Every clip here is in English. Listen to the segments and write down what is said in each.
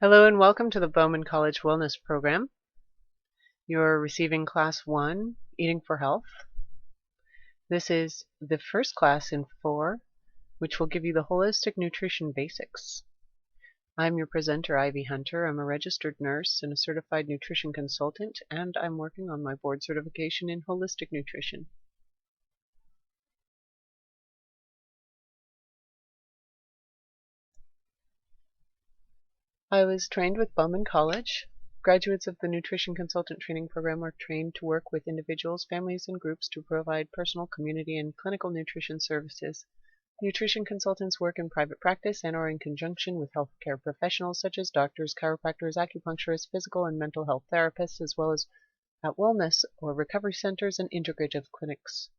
Hello and welcome to the Bauman College Wellness Program. You're receiving Class 1, Eating for Health. This is the first class in 4, which will give you the holistic nutrition basics. I'm your presenter, Ivy Hunter. I'm a registered nurse and a certified nutrition consultant, and I'm working on my board certification in holistic nutrition. I was trained with Bauman College. Graduates of the Nutrition Consultant Training Program are trained to work with individuals, families, and groups to provide personal, community, and clinical nutrition services. Nutrition consultants work in private practice and or in conjunction with healthcare professionals such as doctors, chiropractors, acupuncturists, physical and mental health therapists, as well as at wellness or recovery centers and integrative clinics.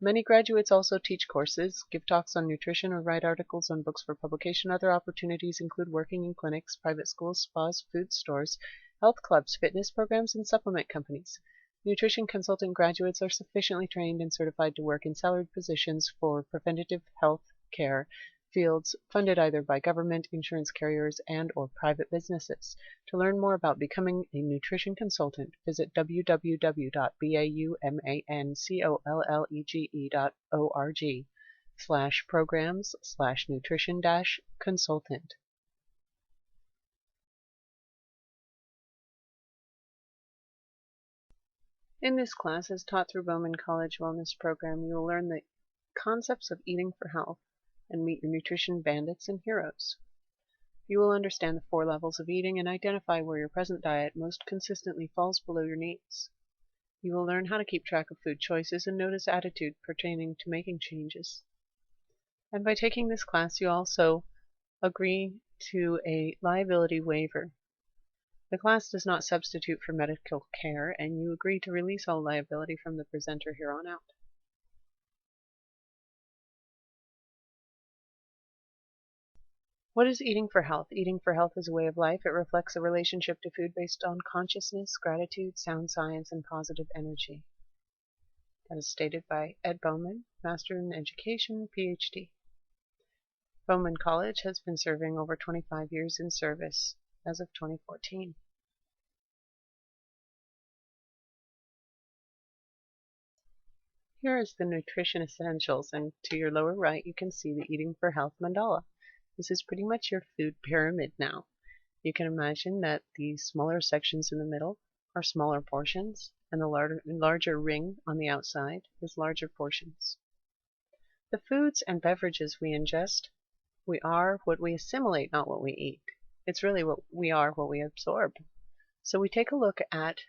Many graduates also teach courses, give talks on nutrition, or write articles on books for publication. Other opportunities include working in clinics, private schools, spas, food stores, health clubs, fitness programs, and supplement companies. Nutrition consultant graduates are sufficiently trained and certified to work in salaried positions for preventative health care fields funded either by government, insurance carriers, and or private businesses. To learn more about becoming a nutrition consultant, visit www.baumancolleg.org/programs/nutrition-consultant. In this class, as taught through Bauman College Wellness Program, you will learn the concepts of eating for health and meet your nutrition bandits and heroes. You will understand the 4 levels of eating and identify where your present diet most consistently falls below your needs. You will learn how to keep track of food choices and notice attitude pertaining to making changes. And by taking this class, you also agree to a liability waiver. The class does not substitute for medical care, and you agree to release all liability from the presenter here on out. What is eating for health? Eating for health is a way of life. It reflects a relationship to food based on consciousness, gratitude, sound science, and positive energy. That is stated by Ed Bauman, Master in Education, PhD. Bauman College has been serving over 25 years in service as of 2014. Here is the nutrition essentials, and to your lower right you can see the Eating for Health mandala. This is pretty much your food pyramid now. You can imagine that the smaller sections in the middle are smaller portions, and the larger ring on the outside is larger portions. The foods and beverages we ingest, we are what we assimilate, not what we eat. It's really what we are, what we absorb. So we take a look at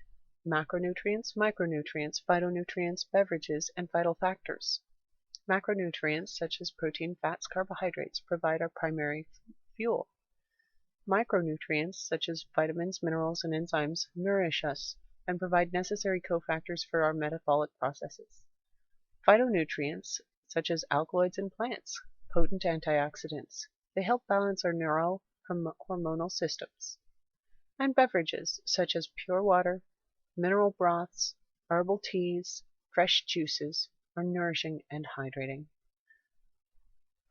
macronutrients, micronutrients, phytonutrients, beverages, and vital factors. Macronutrients such as protein, fats, carbohydrates provide our primary fuel. Micronutrients such as vitamins, minerals, and enzymes nourish us and provide necessary cofactors for our metabolic processes. Phytonutrients such as alkaloids in plants, potent antioxidants. They help balance our neurohormonal systems. And beverages such as pure water, mineral broths, herbal teas, fresh juices are nourishing and hydrating.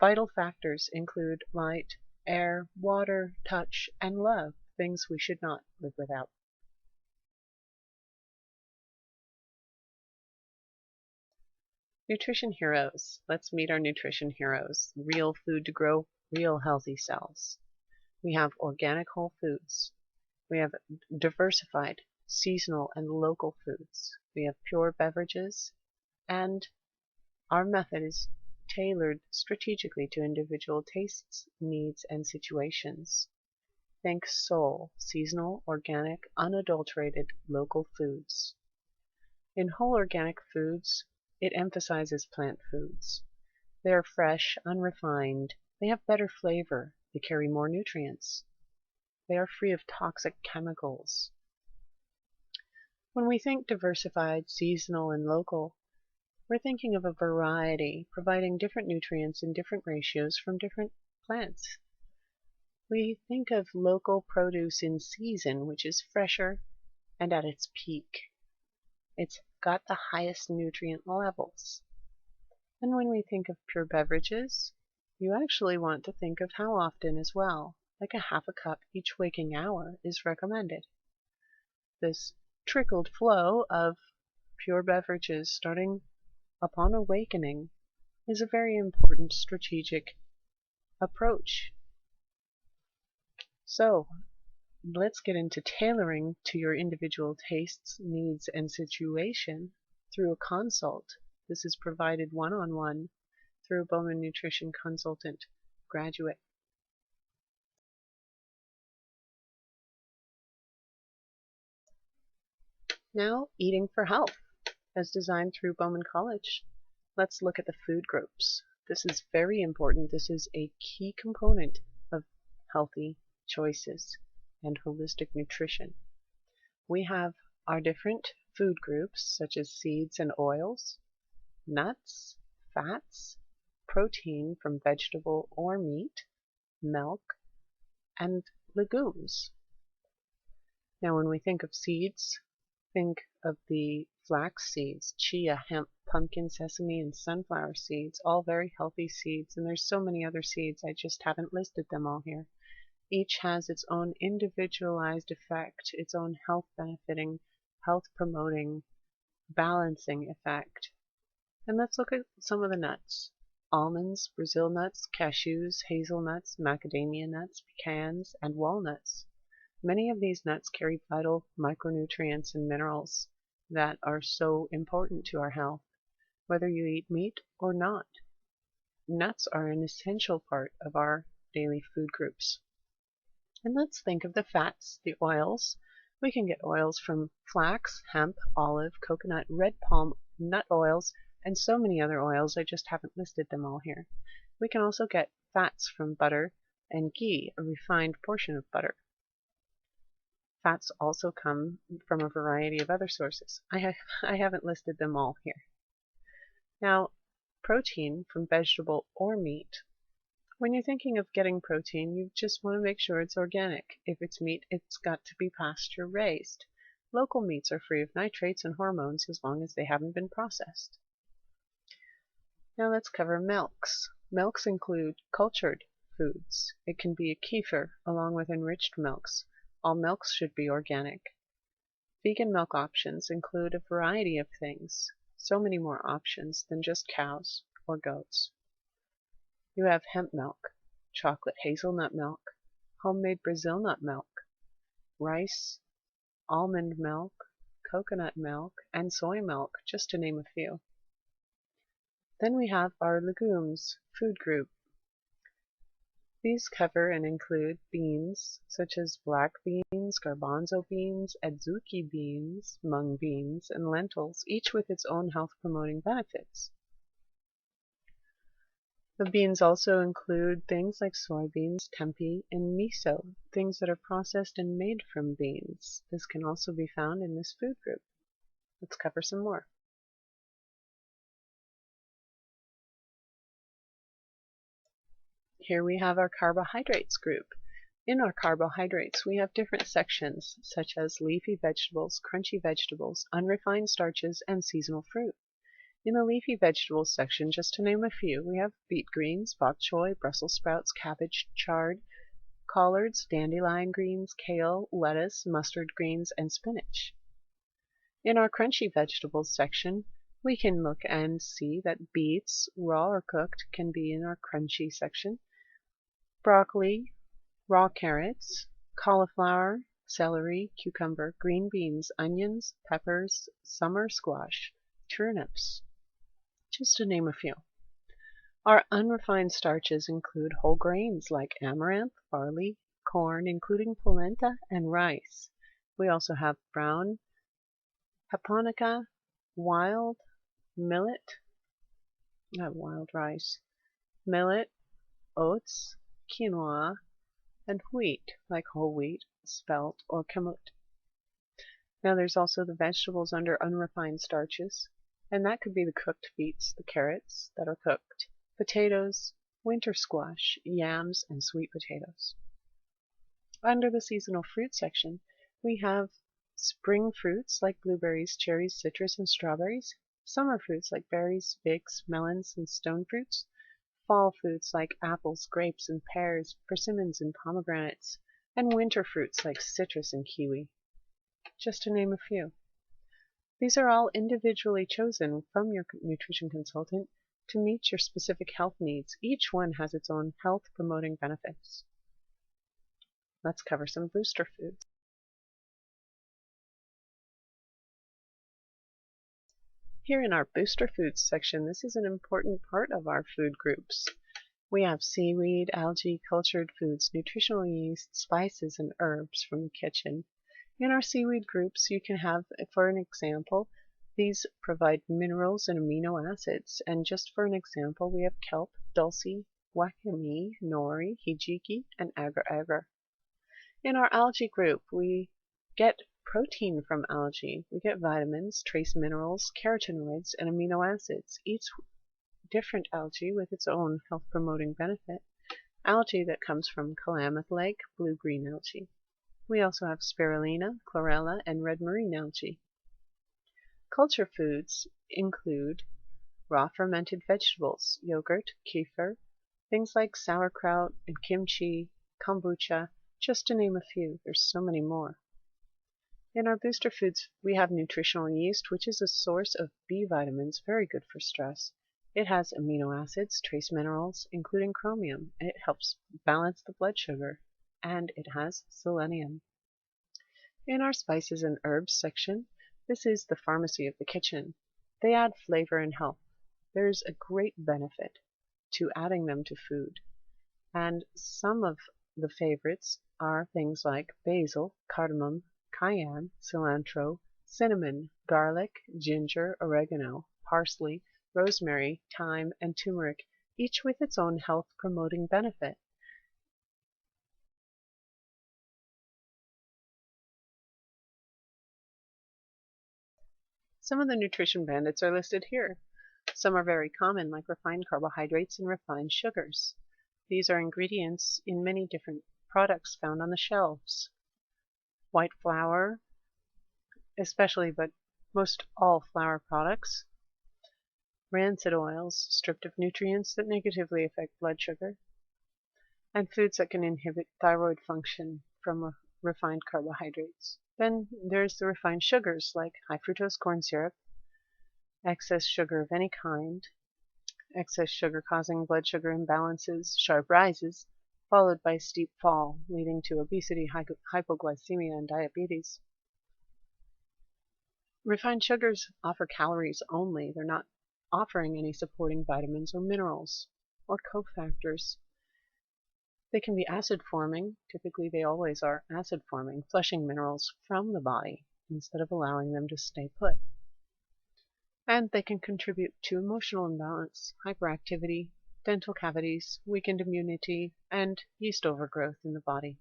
Vital factors include light, air, water, touch, and love, things we should not live without. Nutrition heroes. Let's meet our nutrition heroes. Real food to grow real healthy cells. We have organic whole foods. We have diversified seasonal and local foods. We have pure beverages, and our method is tailored strategically to individual tastes, needs, and situations. Think SOUL, seasonal, organic, unadulterated, local foods. In whole organic foods, it emphasizes plant foods. They are fresh, unrefined, they have better flavor, they carry more nutrients. They are free of toxic chemicals. When we think diversified, seasonal, and local, we're thinking of a variety, providing different nutrients in different ratios from different plants. We think of local produce in season, which is fresher and at its peak. It's got the highest nutrient levels. And when we think of pure beverages, you actually want to think of how often as well, like a half a cup each waking hour, is recommended. This trickled flow of pure beverages starting upon awakening is a very important strategic approach. So let's get into tailoring to your individual tastes, needs, and situation through a consult. This is provided one-on-one through a Bauman Nutrition Consultant graduate. Now, eating for health, as designed through Bauman College. Let's look at the food groups. This is very important. This is a key component of healthy choices and holistic nutrition. We have our different food groups, such as seeds and oils, nuts, fats, protein from vegetable or meat, milk, and legumes. Now, when we think of seeds, think of the flax seeds, chia, hemp, pumpkin, sesame, and sunflower seeds, all very healthy seeds, and there's so many other seeds, I just haven't listed them all here. Each has its own individualized effect, its own health benefiting, health promoting, balancing effect. And let's look at some of the nuts. Almonds, Brazil nuts, cashews, hazelnuts, macadamia nuts, pecans, and walnuts. Many of these nuts carry vital micronutrients and minerals that are so important to our health, whether you eat meat or not. Nuts are an essential part of our daily food groups. And let's think of the fats, the oils. We can get oils from flax, hemp, olive, coconut, red palm, nut oils, and so many other oils. I just haven't listed them all here. We can also get fats from butter and ghee, a refined portion of butter. Fats also come from a variety of other sources. I haven't listed them all here. Now, protein from vegetable or meat. When you're thinking of getting protein, you just want to make sure it's organic. If it's meat, it's got to be pasture raised. Local meats are free of nitrates and hormones as long as they haven't been processed. Now let's cover milks. Milks include cultured foods. It can be a kefir along with enriched milks. All milks should be organic. Vegan milk options include a variety of things, so many more options than just cows or goats. You have hemp milk, chocolate hazelnut milk, homemade Brazil nut milk, rice, almond milk, coconut milk, and soy milk, just to name a few. Then we have our legumes food group. These cover and include beans, such as black beans, garbanzo beans, adzuki beans, mung beans, and lentils, each with its own health-promoting benefits. The beans also include things like soybeans, tempeh, and miso, things that are processed and made from beans. This can also be found in this food group. Let's cover some more. Here we have our carbohydrates group. In our carbohydrates, we have different sections, such as leafy vegetables, crunchy vegetables, unrefined starches, and seasonal fruit. In the leafy vegetables section, just to name a few, we have beet greens, bok choy, Brussels sprouts, cabbage, chard, collards, dandelion greens, kale, lettuce, mustard greens, and spinach. In our crunchy vegetables section, we can look and see that beets, raw or cooked, can be in our crunchy section. Broccoli, raw carrots, cauliflower, celery, cucumber, green beans, onions, peppers, summer squash, turnips, just to name a few. Our unrefined starches include whole grains like amaranth, barley, corn, including polenta and rice. We also have brown, japonica, wild rice, millet, oats, quinoa, and wheat, like whole wheat, spelt, or kamut. Now there's also the vegetables under unrefined starches, and that could be the cooked beets, the carrots that are cooked, potatoes, winter squash, yams, and sweet potatoes. Under the seasonal fruit section, we have spring fruits like blueberries, cherries, citrus, and strawberries, summer fruits like berries, figs, melons, and stone fruits, fall foods like apples, grapes, and pears, persimmons and pomegranates, and winter fruits like citrus and kiwi, just to name a few. These are all individually chosen from your nutrition consultant to meet your specific health needs. Each one has its own health-promoting benefits. Let's cover some booster foods. Here in our booster foods section, this is an important part of our food groups. We have seaweed, algae, cultured foods, nutritional yeast, spices, and herbs from the kitchen. In our seaweed groups, you can have, for an example, these provide minerals and amino acids. And just for an example, we have kelp, dulse, wakame, nori, hijiki, and agar-agar. In our algae group, we get protein from algae. We get vitamins, trace minerals, carotenoids, and amino acids, each different algae with its own health-promoting benefit. Algae that comes from Calamith Lake, blue-green algae. We also have spirulina, chlorella, and red marine algae. Culture foods include raw fermented vegetables, yogurt, kefir, things like sauerkraut and kimchi, kombucha, just to name a few. There's so many more. In our booster foods, we have nutritional yeast, which is a source of B vitamins, very good for stress. It has amino acids, trace minerals, including chromium. It helps balance the blood sugar, and it has selenium. In our spices and herbs section, this is the pharmacy of the kitchen. They add flavor and health. There's a great benefit to adding them to food. And some of the favorites are things like basil, cardamom, cayenne, cilantro, cinnamon, garlic, ginger, oregano, parsley, rosemary, thyme, and turmeric, each with its own health-promoting benefit. Some of the nutrition bandits are listed here. Some are very common, like refined carbohydrates and refined sugars. These are ingredients in many different products found on the shelves. White flour, especially, but most all flour products. Rancid oils, stripped of nutrients that negatively affect blood sugar. And foods that can inhibit thyroid function from refined carbohydrates. Then there's the refined sugars like high fructose corn syrup, excess sugar of any kind, excess sugar causing blood sugar imbalances, sharp rises, followed by steep fall, leading to obesity, hypoglycemia, and diabetes. Refined sugars offer calories only. They're not offering any supporting vitamins or minerals or cofactors. They can be acid-forming. Typically, they always are acid-forming, flushing minerals from the body instead of allowing them to stay put. And they can contribute to emotional imbalance, hyperactivity, dental cavities, weakened immunity, and yeast overgrowth in the body.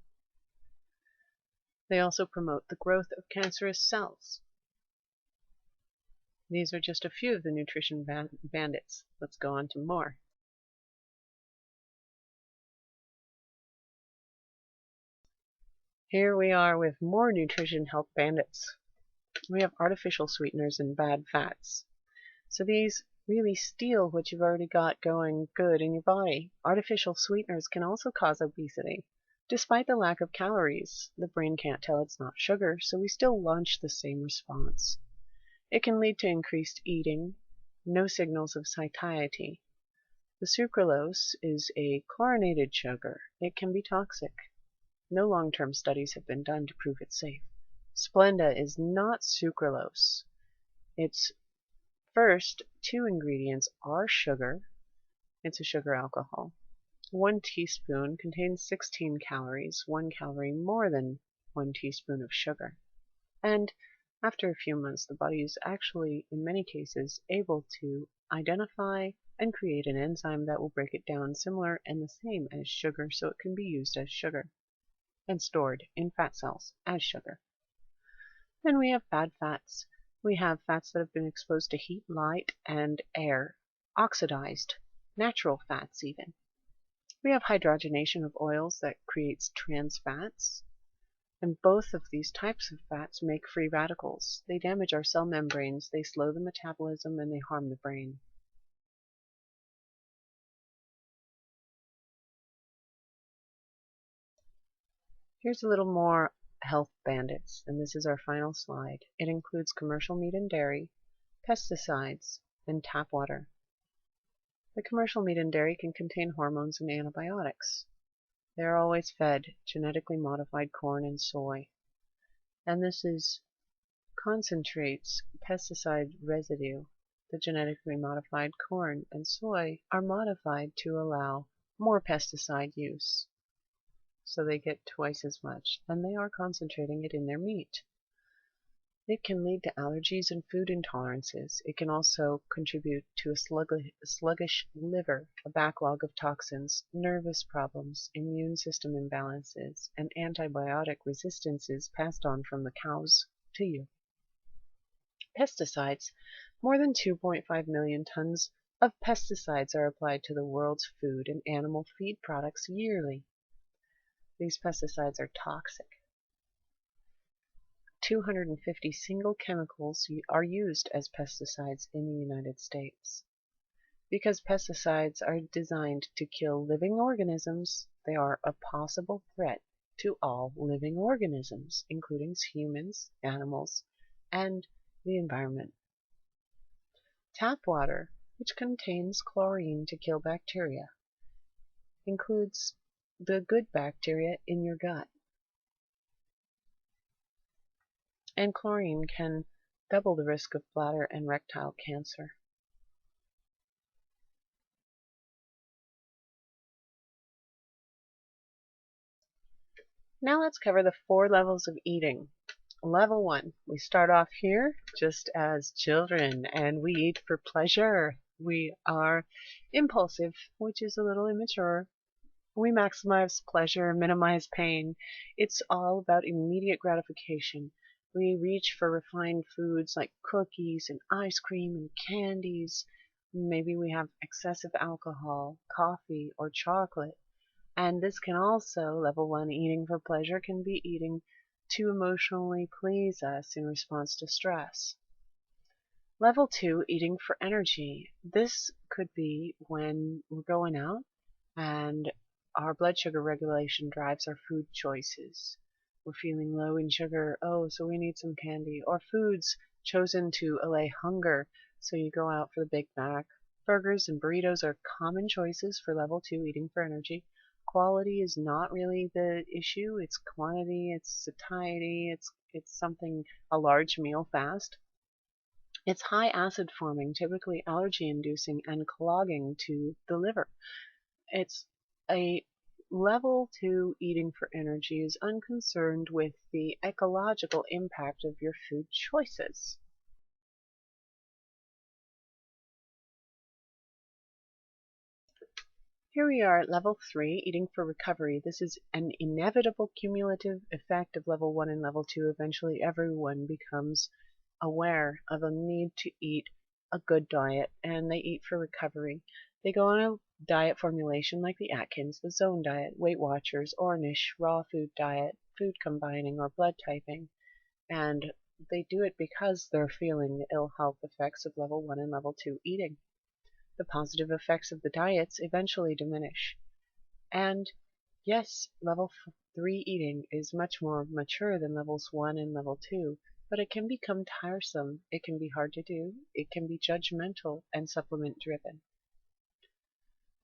They also promote the growth of cancerous cells. These are just a few of the nutrition bandits. Let's go on to more. Here we are with more nutrition health bandits. We have artificial sweeteners and bad fats. So these really steal what you've already got going good in your body. Artificial sweeteners can also cause obesity. Despite the lack of calories, the brain can't tell it's not sugar, so we still launch the same response. It can lead to increased eating, no signals of satiety. The sucralose is a chlorinated sugar. It can be toxic. No long-term studies have been done to prove it's safe. Splenda is not sucralose. Its first two ingredients are sugar. It's a sugar alcohol. 1 teaspoon contains 16 calories, 1 calorie more than 1 teaspoon of sugar. And after a few months, the body is actually, in many cases, able to identify and create an enzyme that will break it down similar and the same as sugar, so it can be used as sugar and stored in fat cells as sugar. Then we have bad fats. We have fats that have been exposed to heat, light, and air, oxidized, natural fats even. We have hydrogenation of oils that creates trans fats. And both of these types of fats make free radicals. They damage our cell membranes, they slow the metabolism, and they harm the brain. Here's a little more health bandits, and this is our final slide. It includes commercial meat and dairy, pesticides, and tap water. The commercial meat and dairy can contain hormones and antibiotics. They are always fed genetically modified corn and soy, and this is concentrates pesticide residue. The genetically modified corn and soy are modified to allow more pesticide use, so they get twice as much, and they are concentrating it in their meat. It can lead to allergies and food intolerances. It can also contribute to a sluggish liver, a backlog of toxins, nervous problems, immune system imbalances, and antibiotic resistances passed on from the cows to you. Pesticides. More than 2.5 million tons of pesticides are applied to the world's food and animal feed products yearly. These pesticides are toxic. 250 single chemicals are used as pesticides in the United States. Because pesticides are designed to kill living organisms, they are a possible threat to all living organisms, including humans, animals, and the environment. Tap water, which contains chlorine to kill bacteria, includes the good bacteria in your gut. And chlorine can double the risk of bladder and rectal cancer. Now let's cover the 4 levels of eating. Level 1, we start off here just as children, and we eat for pleasure. We are impulsive, which is a little immature. We maximize pleasure, minimize pain. It's all about immediate gratification. We reach for refined foods like cookies and ice cream and candies. Maybe we have excessive alcohol, coffee, or chocolate. And this can also, level 1, eating for pleasure, can be eating to emotionally please us in response to stress. Level 2, eating for energy. This could be when we're going out and our blood sugar regulation drives our food choices. We're feeling low in sugar, so we need some candy. Or foods chosen to allay hunger, so you go out for the Big Mac. Burgers and burritos are common choices for level 2, eating for energy. Quality is not really the issue, it's quantity, it's satiety, it's something, a large meal fast. It's high acid forming, typically allergy inducing and clogging to the liver. It's a level 2 eating for energy is unconcerned with the ecological impact of your food choices. Here we are at level 3, eating for recovery. This is an inevitable cumulative effect of level 1 and level 2. Eventually everyone becomes aware of a need to eat a good diet, and they eat for recovery. They go on a diet formulation like the Atkins, the Zone diet, Weight Watchers, Ornish, raw food diet, food combining, or blood typing. And they do it because they're feeling the ill health effects of level 1 and level 2 eating. The positive effects of the diets eventually diminish. And yes, level 3 eating is much more mature than levels 1 and level 2, but it can become tiresome, it can be hard to do, it can be judgmental and supplement driven.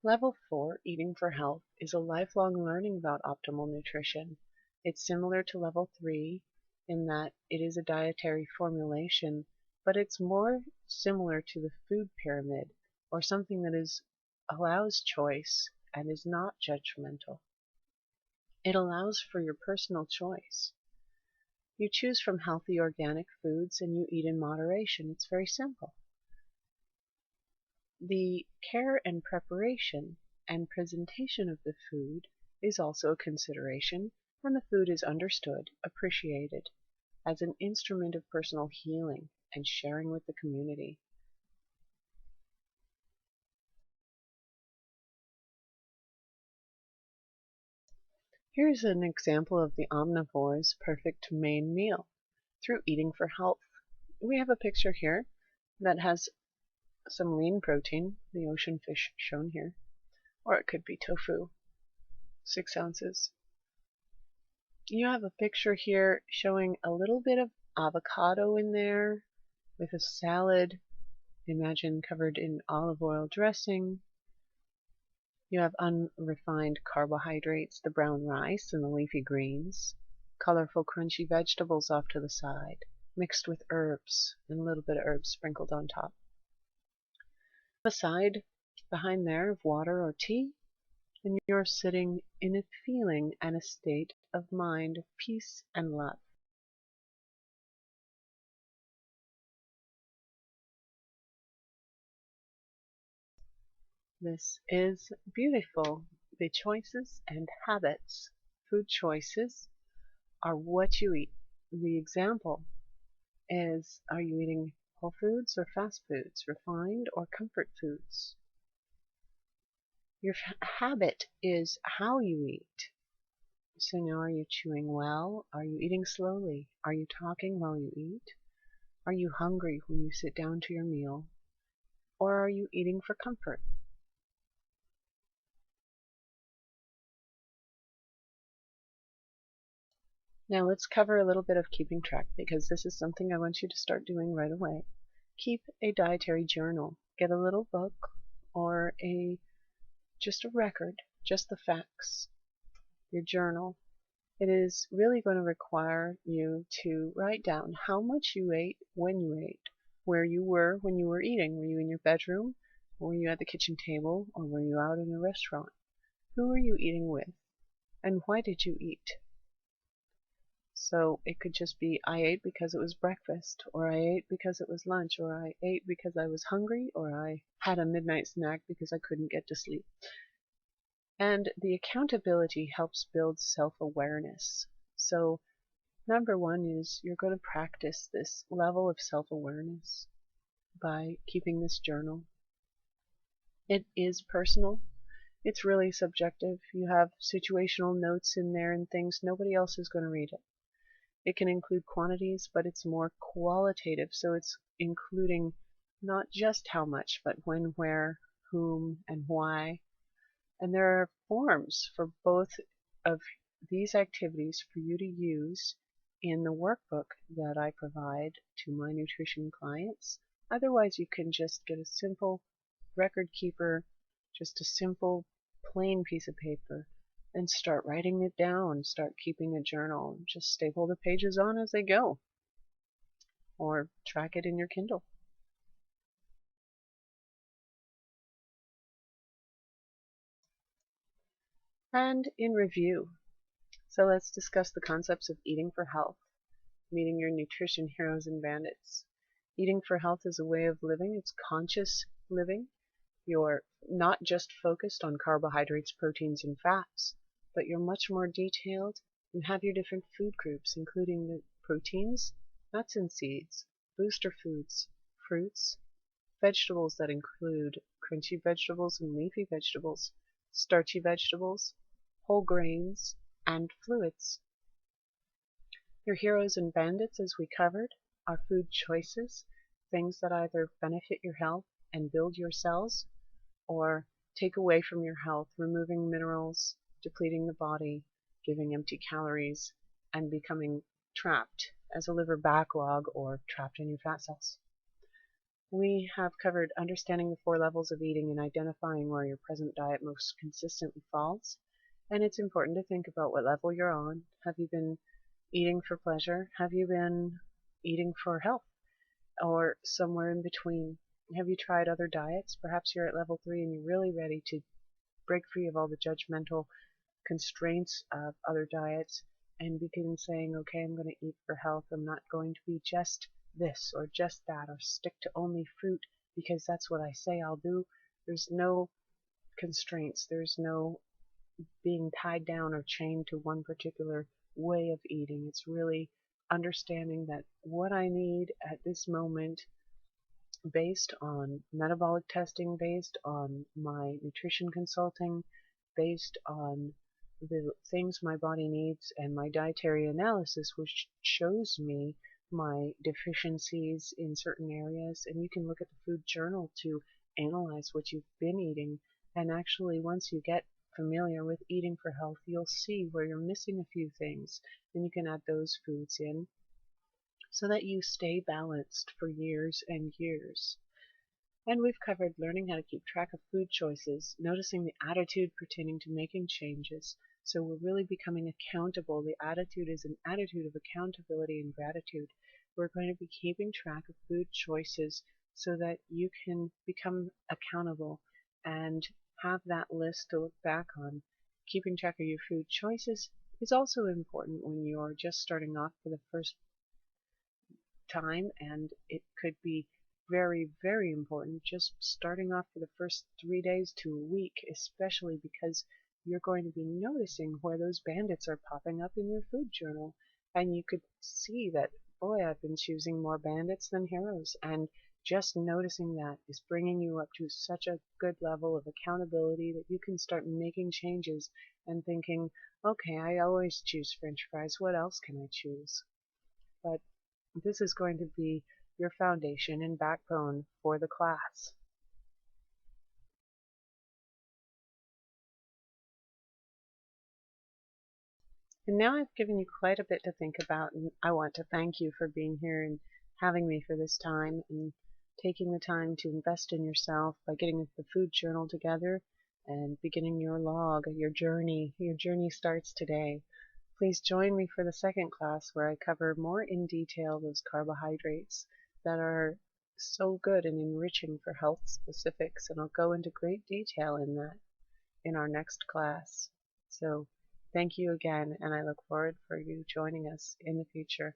Level 4, eating for health, is a lifelong learning about optimal nutrition. It's similar to level 3 in that it is a dietary formulation, but it's more similar to the food pyramid, or something that allows choice and is not judgmental. It allows for your personal choice. You choose from healthy organic foods and you eat in moderation. It's very simple. The care and preparation and presentation of the food is also a consideration, and the food is understood, appreciated as an instrument of personal healing and sharing with the community. Here's an example of the omnivore's perfect main meal through eating for health. We have a picture here that has some lean protein, the ocean fish shown here, or it could be tofu, 6 ounces. You have a picture here showing a little bit of avocado in there with a salad, imagine covered in olive oil dressing. You have unrefined carbohydrates, the brown rice and the leafy greens, colorful crunchy vegetables off to the side, mixed with herbs and a little bit of herbs sprinkled on top. A side behind there of water or tea, and you're sitting in a feeling and a state of mind of peace and love. This is beautiful. The choices and habits. Food choices are what you eat. The example is, are you eating whole foods or fast foods, refined or comfort foods? Your habit is how you eat. So now, are you chewing well? Are you eating slowly? Are you talking while you eat? Are you hungry when you sit down to your meal? Or are you eating for comfort? Now let's cover a little bit of keeping track, because this is something I want you to start doing right away. Keep a dietary journal. Get a little book or just a record, just the facts, your journal. It is really going to require you to write down how much you ate, when you ate, where you were when you were eating. Were you in your bedroom? Were you at the kitchen table? Or were you out in a restaurant? Who were you eating with? And why did you eat? So it could just be, I ate because it was breakfast, or I ate because it was lunch, or I ate because I was hungry, or I had a midnight snack because I couldn't get to sleep. And the accountability helps build self-awareness. So number one is, you're going to practice this level of self-awareness by keeping this journal. It is personal. It's really subjective. You have situational notes in there and things. Nobody else is going to read it. It can include quantities, but it's more qualitative, so it's including not just how much, but when, where, whom, and why. And there are forms for both of these activities for you to use in the workbook that I provide to my nutrition clients. Otherwise, you can just get a simple record keeper, just a simple plain piece of paper, and start writing it down, start keeping a journal. Just staple the pages on as they go, or track it in your Kindle. And in review, so let's discuss the concepts of eating for health, meeting your nutrition heroes and bandits. Eating for health is a way of living. It's conscious living. You're not just focused on carbohydrates, proteins, and fats, but you're much more detailed. You have your different food groups, including the proteins, nuts and seeds, booster foods, fruits, vegetables that include crunchy vegetables and leafy vegetables, starchy vegetables, whole grains, and fluids. Your heroes and bandits, as we covered, are food choices, things that either benefit your health and build your cells, or take away from your health, removing minerals, depleting the body, giving empty calories, and becoming trapped as a liver backlog or trapped in your fat cells. We have covered understanding the 4 levels of eating and identifying where your present diet most consistently falls. And it's important to think about what level you're on. Have you been eating for pleasure? Have you been eating for health? Or somewhere in between? Have you tried other diets? Perhaps you're at level 3 and you're really ready to break free of all the judgmental constraints of other diets and begin saying, okay, I'm going to eat for health. I'm not going to be just this or just that, or stick to only fruit because that's what I say I'll do. There's no constraints. There's no being tied down or chained to one particular way of eating. It's really understanding that what I need at this moment, based on metabolic testing, based on my nutrition consulting, based on the things my body needs, and my dietary analysis, which shows me my deficiencies in certain areas. And you can look at the food journal to analyze what you've been eating. And actually, once you get familiar with eating for health, you'll see where you're missing a few things, and you can add those foods in so that you stay balanced for years and years. And we've covered learning how to keep track of food choices, noticing the attitude pertaining to making changes. So we're really becoming accountable. The attitude is an attitude of accountability and gratitude. We're going to be keeping track of food choices so that you can become accountable and have that list to look back on. Keeping track of your food choices is also important when you're just starting off for the first time, and it could be very, very important just starting off for the first 3 days to a week, especially because you're going to be noticing where those bandits are popping up in your food journal. And you could see that, boy, I've been choosing more bandits than heroes. And just noticing that is bringing you up to such a good level of accountability that you can start making changes and thinking, okay, I always choose French fries. What else can I choose? But this is going to be your foundation and backbone for the class. And now I've given you quite a bit to think about, and I want to thank you for being here and having me for this time and taking the time to invest in yourself by getting the food journal together and beginning your log, your journey. Your journey starts today. Please join me for the second class where I cover more in detail those carbohydrates that are so good and enriching for health specifics, and I'll go into great detail in that in our next class. So thank you again, and I look forward for you joining us in the future.